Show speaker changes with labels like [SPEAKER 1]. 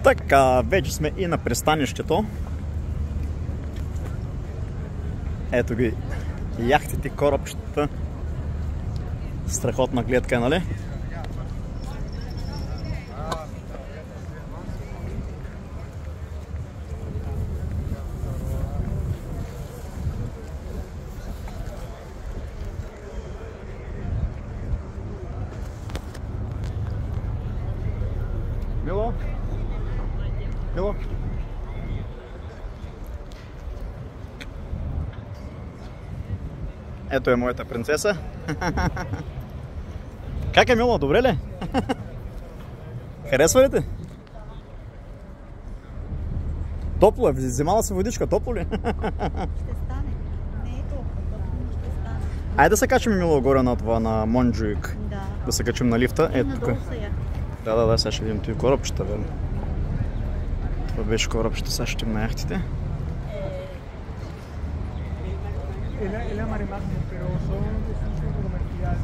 [SPEAKER 1] Така, вече сме и на пристанището. Ето ги яхтите, корабчета. Страхотна гледка, нали? Мило? Мило? Ето е моята принцеса. Как е, Мило? Добре ли? Харесва ли те? Топло е. Взимала се водичка. Топло ли?
[SPEAKER 2] Ще стане. Не е толкова топло, но ще стане.
[SPEAKER 1] Айде да се качим, Мило, горе на това, на Монджуик.
[SPEAKER 2] Да.
[SPEAKER 1] Да се качим на лифта. Ето тук.
[SPEAKER 2] Надолу са я.
[SPEAKER 1] Да, сега ще видим този корабчета, верно. Това беше корабчета, сега ще на яхтите.
[SPEAKER 3] Es la mare máxima, pero son de uso comercial.